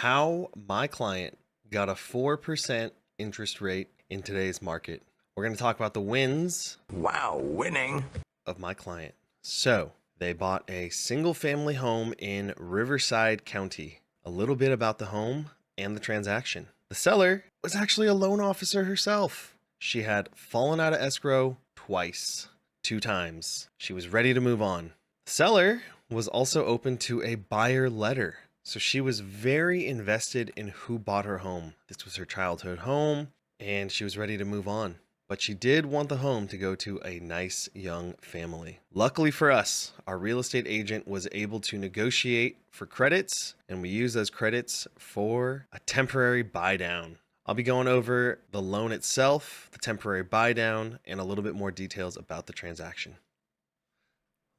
how my client got a 4% interest rate in today's market. We're going to talk about the wins. Wow, winning. Of my client. So they bought a single family home in Riverside County. A little bit about the home and the transaction. The seller was actually a loan officer herself. She had fallen out of escrow twice, 2 times. She was ready to move on. The seller was also open to a buyer letter. So she was very invested in who bought her home. This was her childhood home and she was ready to move on. But she did want the home to go to a nice young family. Luckily for us, our real estate agent was able to negotiate for credits, and we used those credits for a temporary buy down. I'll be going over the loan itself, the temporary buy down, and a little bit more details about the transaction.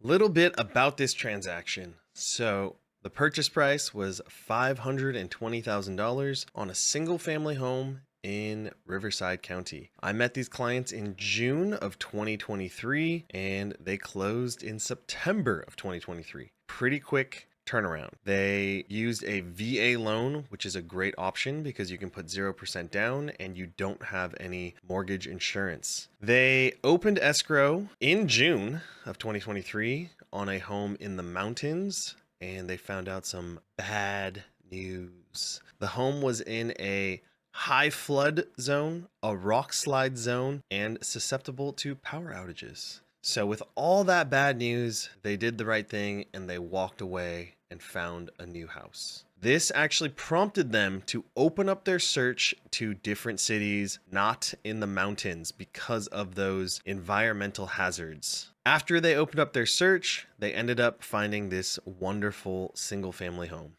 Little bit about this transaction. So the purchase price was $520,000 on a single family home in Riverside County. I met these clients in June of 2023 and they closed in September of 2023. Pretty quick turnaround. They used a VA loan, which is a great option because you can put 0% down and you don't have any mortgage insurance. They opened escrow in June of 2023 on a home in the mountains and they found out some bad news. The home was in a high flood zone, a rock slide zone, and susceptible to power outages. So with all that bad news, they did the right thing and they walked away and found a new house. This actually prompted them to open up their search to different cities, not in the mountains, because of those environmental hazards. After they opened up their search, they ended up finding this wonderful single family home.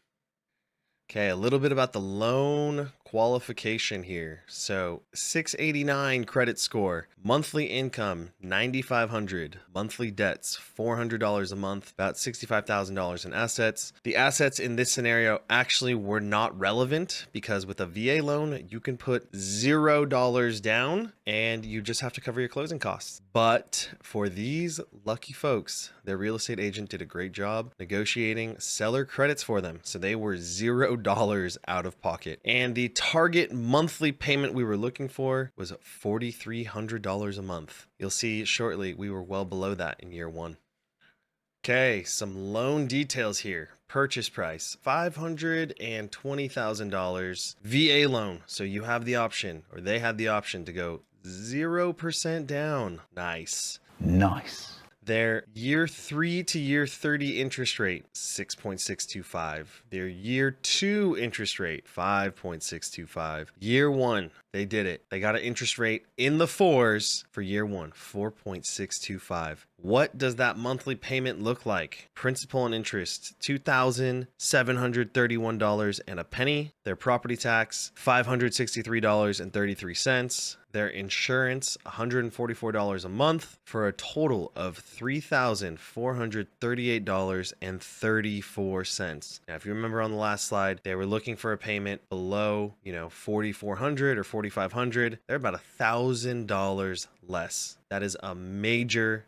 Okay, a little bit about the loan qualification here. So 689 credit score, monthly income $9,500, monthly debts $400 a month, about $65,000 in assets. The assets in this scenario actually were not relevant because with a VA loan, you can put $0 down and you just have to cover your closing costs. But for these lucky folks, their real estate agent did a great job negotiating seller credits for them. So they were $0 out of pocket. And the target monthly payment we were looking for was $4,300 a month. You'll see shortly we were well below that in year 1. Okay, some loan details here. Purchase price, $520,000. VA loan, so you have the option, or they had the option to go 0% down. Nice. Their year 3 to year 30 interest rate, 6.625. Their year 2 interest rate, 5.625. Year 1, they did it. They got an interest rate in the 4s for year 1, 4.625. What does that monthly payment look like? Principal and interest, $2,731 and a penny. Their property tax, $563.33. Their insurance, $144 a month for a total of $3,438.34. Now, if you remember on the last slide, they were looking for a payment below, $4,400 or $4,500. They're about $1,000 less. That is a major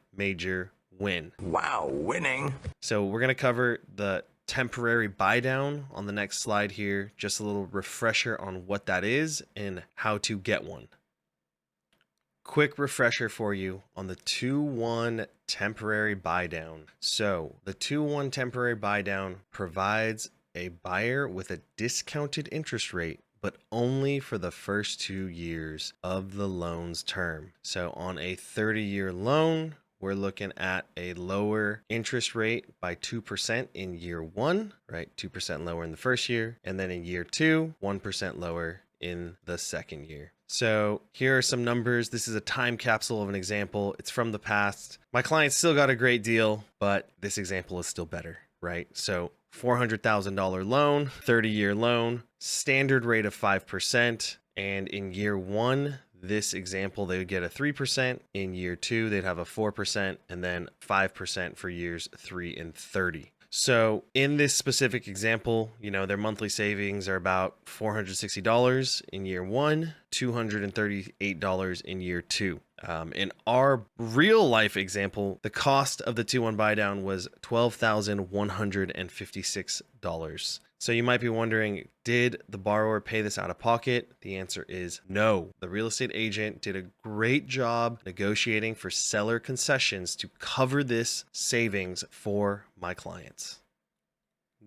win. Wow, winning. So we're going to cover the temporary buy down on the next slide here. Just a little refresher on what that is and how to get one. Quick refresher for you on the 2-1 temporary buy down. So the 2-1 temporary buy down provides a buyer with a discounted interest rate, but only for the first 2 years of the loan's term. So on a 30-year loan, we're looking at a lower interest rate by 2% in year 1, right? 2% lower in the first year. And then in year 2, 1% lower in the second year. So here are some numbers. This is a time capsule of an example. It's from the past. My client still got a great deal, but this example is still better, right? So $400,000 loan, 30-year loan, standard rate of 5%. And in year 1, this example, they would get a 3%. In year 2, they'd have a 4%, and then 5% for years 3 and 30. So in this specific example, their monthly savings are about $460 in year 1, $238 in year 2. In our real life example, the cost of the 2-1 buy down was $12,156. So you might be wondering, did the borrower pay this out of pocket? The answer is no. The real estate agent did a great job negotiating for seller concessions to cover this savings for my clients.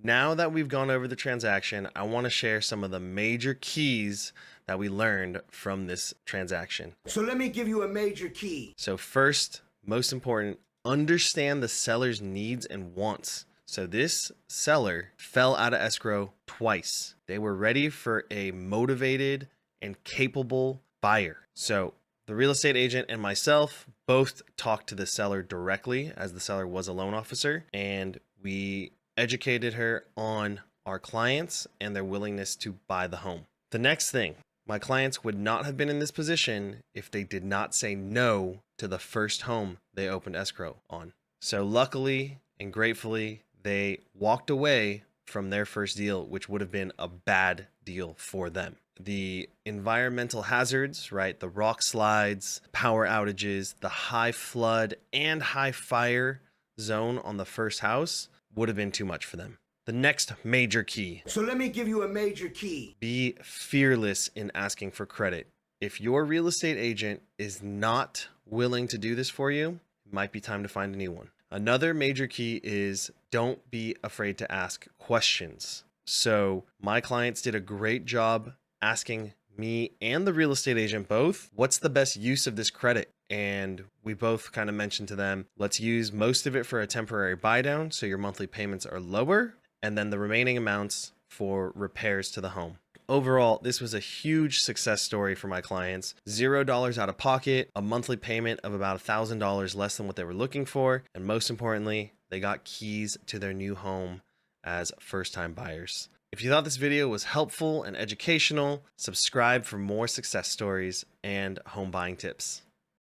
Now that we've gone over the transaction, I want to share some of the major keys that we learned from this transaction. So let me give you a major key. So first, most important, understand the seller's needs and wants. So this seller fell out of escrow twice. They were ready for a motivated and capable buyer. So the real estate agent and myself both talked to the seller directly, as the seller was a loan officer, and we educated her on our clients and their willingness to buy the home. The next thing, my clients would not have been in this position if they did not say no to the first home they opened escrow on. So luckily and gratefully, they walked away from their first deal, which would have been a bad deal for them. The environmental hazards, right? The rock slides, power outages, the high flood and high fire zone on the first house would have been too much for them. The next major key. So let me give you a major key. Be fearless in asking for credit. If your real estate agent is not willing to do this for you, it might be time to find a new one. Another major key is don't be afraid to ask questions. So my clients did a great job asking me and the real estate agent both, what's the best use of this credit? And we both kind of mentioned to them, let's use most of it for a temporary buy down so your monthly payments are lower, and then the remaining amounts for repairs to the home. Overall, this was a huge success story for my clients. $0 out of pocket, a monthly payment of about $1,000 less than what they were looking for, and most importantly, they got keys to their new home as first-time buyers. If you thought this video was helpful and educational, subscribe for more success stories and home buying tips.